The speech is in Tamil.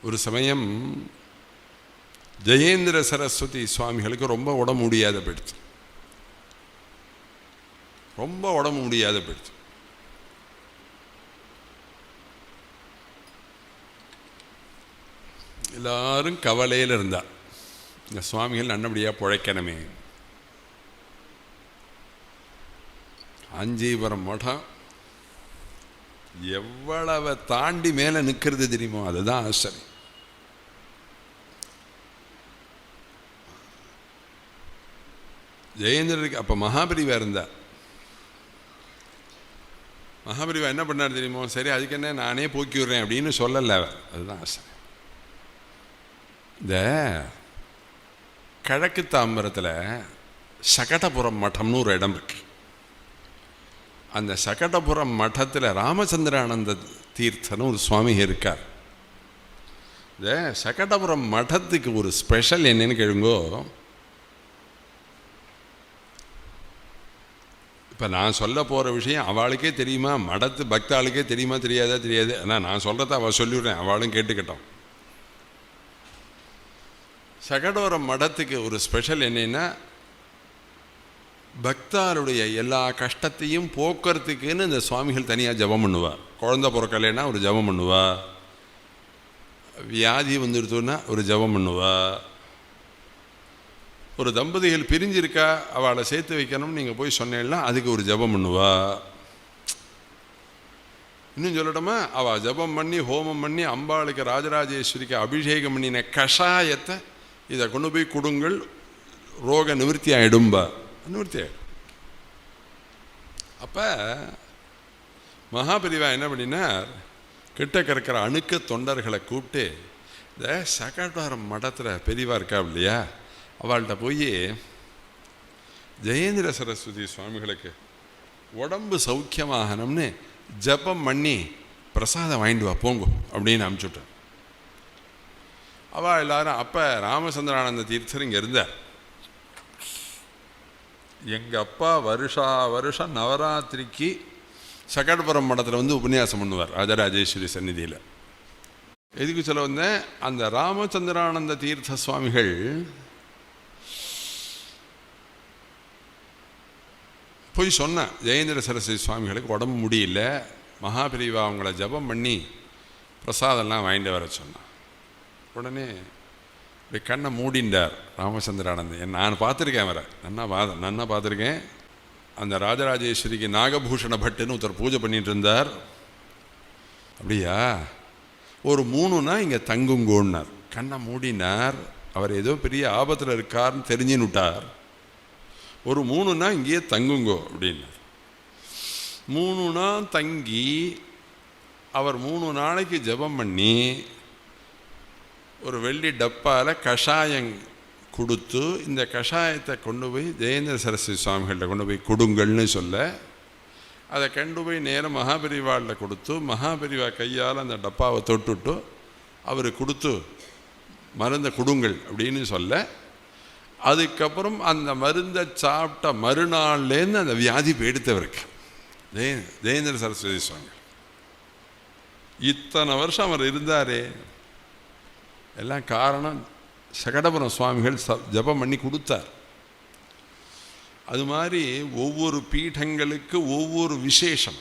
ஒரு சமயம் ஜெயேந்திர சரஸ்வதி சுவாமிகளுக்கு ரொம்ப உடம்பு முடியாத போயிடுச்சு. ரொம்ப உடம்பு முடியாத போயிடுச்சு. எல்லாரும் கவலையில் இருந்தா, இந்த சுவாமிகள் நல்லபடியாக பிழைக்கணுமே. காஞ்சிபுரம் மடம் எவ்வளவு தாண்டி மேலே நிற்கிறது தெரியுமோ, அதுதான் ஆச்சரியம். ஜெயேந்திரருக்கு அப்போ மகாபரிவா இருந்தார். மகாபரிவா என்ன பண்ணார் தெரியுமோ, சரி அதுக்கு என்ன நானே போக்கி விடுறேன் அப்படின்னு சொல்லலை. அதுதான் ஆச்சரியம். இந்த கிழக்கு தாம்பரத்தில் சகடபுரம் மட்டம்னு ஒரு இடம் இருக்கு. அந்த சகடபுரம் மட்டத்தில் ராமச்சந்திரானந்த தீர்த்தன்னு ஒரு சுவாமி இருக்கார். இந்த சகடபுரம் மட்டத்துக்கு ஒரு ஸ்பெஷல் என்னன்னு கேளுங்கோ. இப்போ நான் சொல்ல போகிற விஷயம் அவளுக்கே தெரியுமா, மடத்து பக்தாளுக்கே தெரியுமா தெரியாதா தெரியாது. ஆனால் நான் சொல்கிறத அவள் சொல்லிவிடுறேன், அவளும் கேட்டுக்கிட்டோம். சகடபுரம் மடத்துக்கு ஒரு ஸ்பெஷல் என்னன்னா, பக்தாருடைய எல்லா கஷ்டத்தையும் போக்குறதுக்குன்னு இந்த சுவாமிகள் தனியாக ஜபம் பண்ணுவார். குழந்தை பிறக்கலைன்னா ஒரு ஜபம் பண்ணுவா, வியாதி வந்துடுத்துன்னா ஒரு ஜபம் பண்ணுவா, ஒரு தம்பதிகள் பிரிஞ்சிருக்கா அவளை சேர்த்து வைக்கணும்னு நீங்கள் போய் சொன்னேன்னா அதுக்கு ஒரு ஜபம் பண்ணுவா. இன்னும் சொல்லட்டோமா, அவள் ஜபம் பண்ணி ஹோமம் பண்ணி அம்பாளுக்கு ராஜராஜேஸ்வரிக்கு அபிஷேகம் பண்ணின கஷாயத்தை இதை கொண்டு போய் கொடுங்கள், ரோக நிவர்த்தி ஆகிடும்பா. நிவர்த்தி ஆகிடும். அப்போ மகாபரிவா என்ன பண்ணினார், கிட்ட கறக்கிற அணுக்க தொண்டர்களை கூப்பிட்டு, இந்த சகடபுரம் மடத்தில் பெரியவா இருக்கா இல்லையா, அவள்கிட்ட போய் ஜெயேந்திர சரஸ்வதி சுவாமிகளுக்கு உடம்பு சௌக்கியமாகணும்னு ஜபம் பண்ணி பிரசாதம் வாங்கிட்டு வா போங்க அப்படின்னு அனுப்பிச்சுட்டார். அவள் எல்லாரும், அப்போ ராமச்சந்திரானந்த தீர்த்தர் இங்கே இருந்தார். எங்கள் அப்பா வருஷம் நவராத்திரிக்கு சகடபுரம் மடத்தில் வந்து உபன்யாசம் பண்ணுவார் ராஜராஜேஸ்வரி சந்நிதியில். எதுக்கு சொல்ல வந்தேன், அந்த ராமச்சந்திரானந்த தீர்த்த சுவாமிகள் போய் சொன்னேன், ஜெயேந்திர சரஸ்வதி சுவாமிகளுக்கு உடம்பு முடியல, மகாபிரிவா அவங்கள ஜபம் பண்ணி பிரசாதம்லாம் வாங்கிட்டு வர சொன்னான். உடனே இப்படி கண்ணை மூடிண்டார் ராமச்சந்திரானந்தன். நான் பார்த்துருக்கேன், அவரை நன்னா பார்த்துருக்கேன். அந்த ராஜராஜேஸ்வரிக்கு நாகபூஷண பட்டுன்னு ஒருத்தர் பூஜை பண்ணிட்டு இருந்தார். அப்படியா, ஒரு 3 நாள் இங்கே தங்குங்கோன்னார். கண்ணை மூடினார். அவர் ஏதோ பெரிய ஆபத்தில் இருக்கார்னு தெரிஞ்சுன்னு விட்டார். ஒரு 3 நாள் இங்கேயே தங்குங்கோ அப்படின்னார். 3 நாள் தங்கி அவர் 3 நாளைக்கு ஜபம் பண்ணி ஒரு வெள்ளி டப்பாவில் கஷாயம் கொடுத்து, இந்த கஷாயத்தை கொண்டு போய் ஜெயேந்திர சரஸ்வதி சுவாமிகள்கிட்ட கொண்டு போய் கொடுங்கள்னு சொல்ல, அதை கொண்டு போய் நேரம் மகாபரிவாளில் கொடுத்து, மகாபரிவா கையால் அந்த டப்பாவை தொட்டுட்டு அவருக்கு கொடுத்து மருந்தை கொடுங்கள் அப்படின்னு சொல்ல, அதுக்கப்புறம் அந்த மருந்தை சாப்பிட்ட மறுநாள்லேருந்து அந்த வியாதி போயிடுத்தவருக்கு ஜெயேந்திர சரஸ்வதி சுவாமி. இத்தனை வருஷம் அவர் இருந்தாரே, எல்லாம் காரணம் சகடபுரம் சுவாமிகள் ஜபம் பண்ணி கொடுத்தார். அது மாதிரி ஒவ்வொரு பீடங்களுக்கு ஒவ்வொரு விசேஷம்.